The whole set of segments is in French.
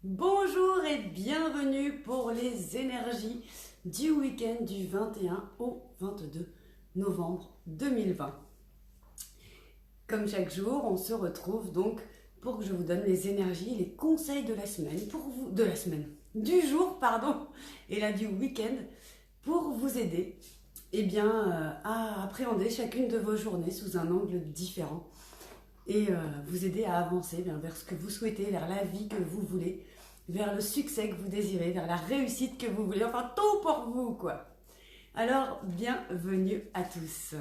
Bonjour et bienvenue pour les énergies du week-end du 21 au 22 novembre 2020. Comme chaque jour, on se retrouve donc pour que je vous donne les énergies et les conseils de la semaine, du jour, et là du week-end, pour vous aider à appréhender chacune de vos journées sous un angle différent et vous aider à avancer vers ce que vous souhaitez, vers la vie que vous voulez, vers le succès que vous désirez, vers la réussite que vous voulez, enfin tout pour vous quoi. Alors, bienvenue à tous.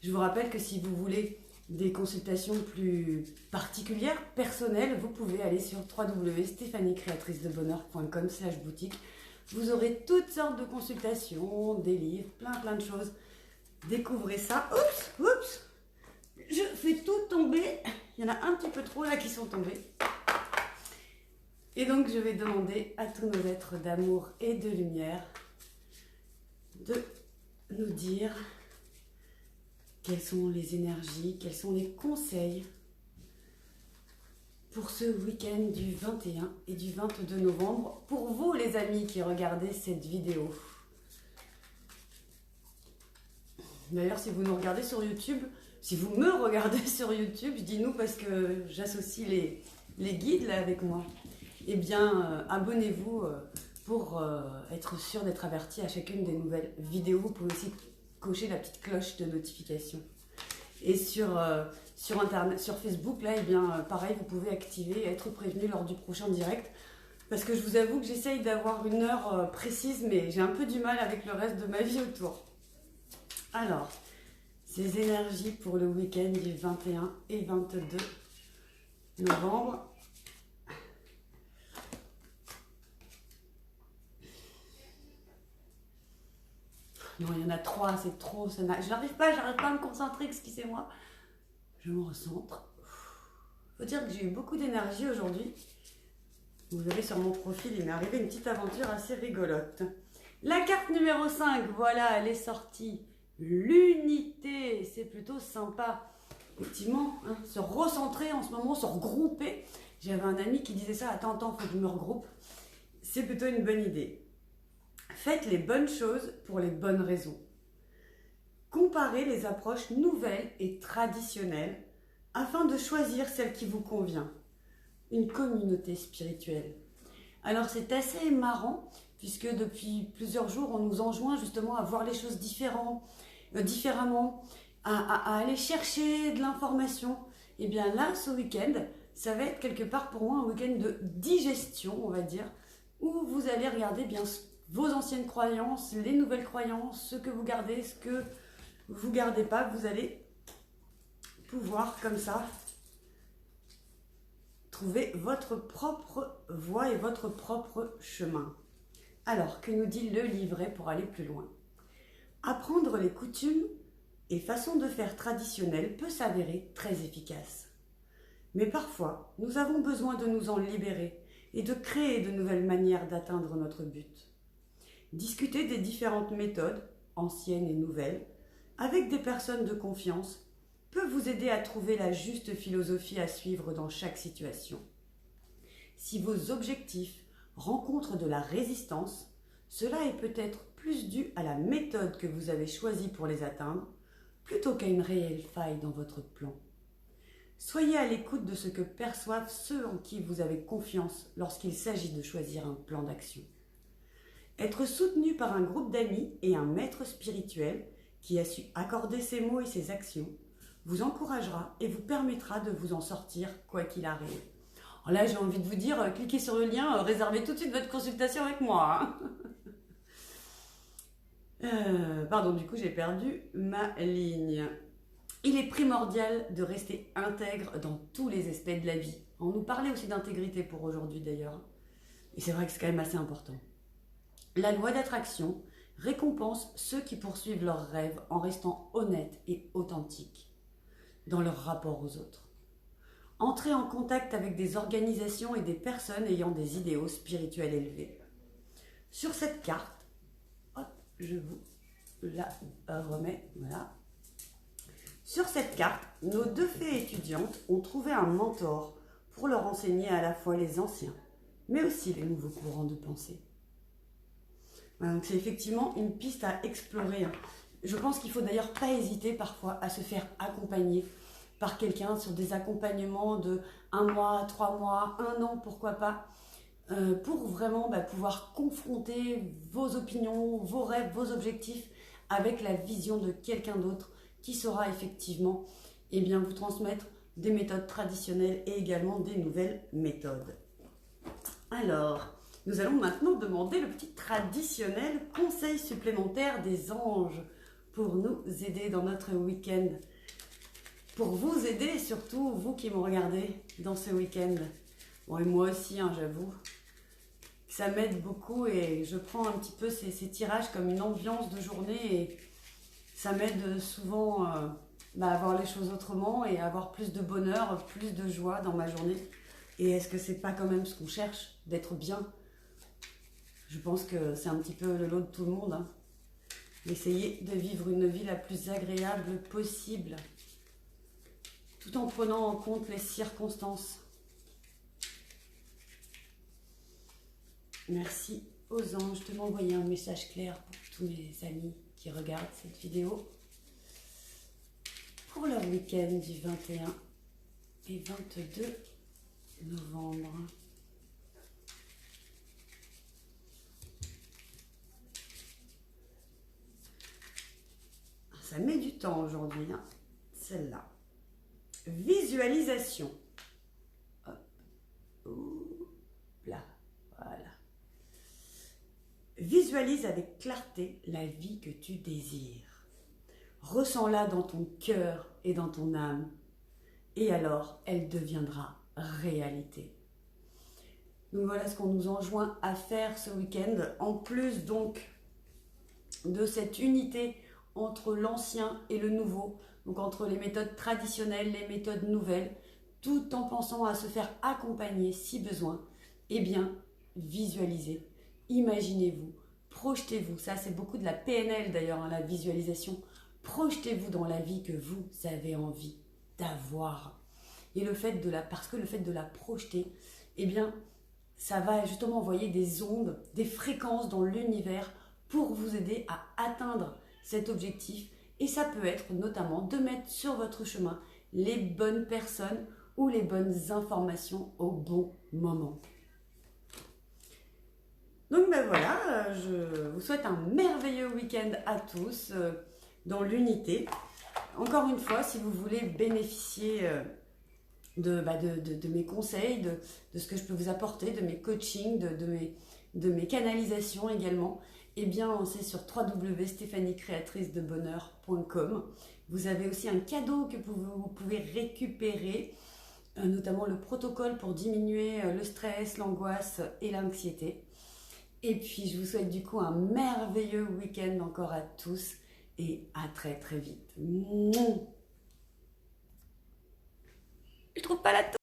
Je vous rappelle que si vous voulez des consultations plus particulières, personnelles, vous pouvez aller sur www.stephaniecreatricedebonheur.com/boutique. Vous aurez toutes sortes de consultations, des livres, plein de choses. Découvrez ça. Oups, je fais tout tomber. Il y en a un petit peu trop là qui sont tombés. Et donc, je vais demander à tous nos êtres d'amour et de lumière de nous dire quelles sont les énergies, quels sont les conseils pour ce week-end du 21 et du 22 novembre, pour vous les amis qui regardez cette vidéo. D'ailleurs, si vous nous regardez sur YouTube, si vous me regardez sur YouTube, je dis nous parce que j'associe les guides là avec moi. Eh bien, abonnez-vous pour être sûr d'être averti à chacune des nouvelles vidéos. Vous pouvez aussi cocher la petite cloche de notification. Et sur Internet, sur Facebook, là, pareil, vous pouvez activer et être prévenu lors du prochain direct. Parce que je vous avoue que j'essaye d'avoir une heure précise, mais j'ai un peu du mal avec le reste de ma vie autour. Alors, ces énergies pour le week-end du 21 et 22 novembre. Non, il y en a 3, c'est trop. J'arrive pas à me concentrer, excusez-moi. Je me recentre. Faut dire que j'ai eu beaucoup d'énergie aujourd'hui. Vous verrez sur mon profil, il m'est arrivé une petite aventure assez rigolote. La carte numéro 5, voilà, elle est sortie. L'unité, c'est plutôt sympa. Effectivement, se recentrer en ce moment, se regrouper. J'avais un ami qui disait ça, attends, faut que je me regroupe. C'est plutôt une bonne idée. Faites les bonnes choses pour les bonnes raisons. Comparez les approches nouvelles et traditionnelles afin de choisir celle qui vous convient. Une communauté spirituelle. Alors c'est assez marrant puisque depuis plusieurs jours on nous enjoint justement à voir les choses différemment, à aller chercher de l'information. Et bien là, ce week-end, ça va être quelque part pour moi un week-end de digestion, on va dire, où vous allez regarder bien vos anciennes croyances, les nouvelles croyances, ce que vous gardez, ce que vous ne gardez pas. Vous allez pouvoir comme ça trouver votre propre voie et votre propre chemin. Alors, que nous dit le livret pour aller plus loin? Apprendre les coutumes et façons de faire traditionnelles peut s'avérer très efficace. Mais parfois, nous avons besoin de nous en libérer et de créer de nouvelles manières d'atteindre notre but. Discuter des différentes méthodes, anciennes et nouvelles, avec des personnes de confiance, peut vous aider à trouver la juste philosophie à suivre dans chaque situation. Si vos objectifs rencontrent de la résistance, cela est peut-être plus dû à la méthode que vous avez choisie pour les atteindre, plutôt qu'à une réelle faille dans votre plan. Soyez à l'écoute de ce que perçoivent ceux en qui vous avez confiance lorsqu'il s'agit de choisir un plan d'action. Être soutenu par un groupe d'amis et un maître spirituel qui a su accorder ses mots et ses actions vous encouragera et vous permettra de vous en sortir quoi qu'il arrive. Alors là, j'ai envie de vous dire, cliquez sur le lien, réservez tout de suite votre consultation avec moi. Du coup, j'ai perdu ma ligne. Il est primordial de rester intègre dans tous les aspects de la vie. On nous parlait aussi d'intégrité pour aujourd'hui d'ailleurs. Et c'est vrai que c'est quand même assez important. La loi d'attraction récompense ceux qui poursuivent leurs rêves en restant honnêtes et authentiques dans leur rapport aux autres. Entrez en contact avec des organisations et des personnes ayant des idéaux spirituels élevés. Sur cette carte, je vous la remets, voilà. Sur cette carte, nos deux fées étudiantes ont trouvé un mentor pour leur enseigner à la fois les anciens, mais aussi les nouveaux courants de pensée. Voilà, donc c'est effectivement une piste à explorer. Je pense qu'il faut d'ailleurs pas hésiter parfois à se faire accompagner par quelqu'un sur des accompagnements de 1 mois, 3 mois, 1 an, pourquoi pas, pour vraiment pouvoir confronter vos opinions, vos rêves, vos objectifs avec la vision de quelqu'un d'autre qui saura effectivement vous transmettre des méthodes traditionnelles et également des nouvelles méthodes. Alors, nous allons maintenant demander le petit traditionnel conseil supplémentaire des anges pour nous aider dans notre week-end. Pour vous aider, surtout vous qui me regardez dans ce week-end. Bon, et moi aussi, j'avoue. Ça m'aide beaucoup et je prends un petit peu ces tirages comme une ambiance de journée et ça m'aide souvent à voir les choses autrement et à avoir plus de bonheur, plus de joie dans ma journée. Et est-ce que c'est pas quand même ce qu'on cherche, d'être bien? Je pense que c'est un petit peu le lot de tout le monde. D'essayer de vivre une vie la plus agréable possible, tout en prenant en compte les circonstances. Merci aux anges de m'envoyer un message clair pour tous mes amis qui regardent cette vidéo pour leur week-end du 21 et 22 novembre. Ça met du temps aujourd'hui, celle-là. Visualisation. Hop. Ouh, là, voilà. Visualise avec clarté la vie que tu désires. Ressens-la dans ton cœur et dans ton âme. Et alors, elle deviendra réalité. Donc voilà ce qu'on nous enjoint à faire ce week-end. En plus donc de cette unité entre l'ancien et le nouveau, donc entre les méthodes traditionnelles, les méthodes nouvelles, tout en pensant à se faire accompagner si besoin, visualisez, imaginez-vous, projetez-vous, ça c'est beaucoup de la PNL d'ailleurs, la visualisation, projetez-vous dans la vie que vous avez envie d'avoir. Et parce que le fait de la projeter, ça va justement envoyer des ondes, des fréquences dans l'univers pour vous aider à atteindre cet objectif. Et ça peut être notamment de mettre sur votre chemin les bonnes personnes ou les bonnes informations au bon moment. Donc voilà, je vous souhaite un merveilleux week-end à tous dans l'unité. Encore une fois, si vous voulez bénéficier de mes conseils, de ce que je peux vous apporter, de mes coachings, de mes canalisations également, c'est sur www.stephaniecreatricedebonheur.com. Vous avez aussi un cadeau que vous pouvez récupérer, notamment le protocole pour diminuer le stress, l'angoisse et l'anxiété. Et puis, je vous souhaite du coup un merveilleux week-end encore à tous et à très très vite. Je trouve pas la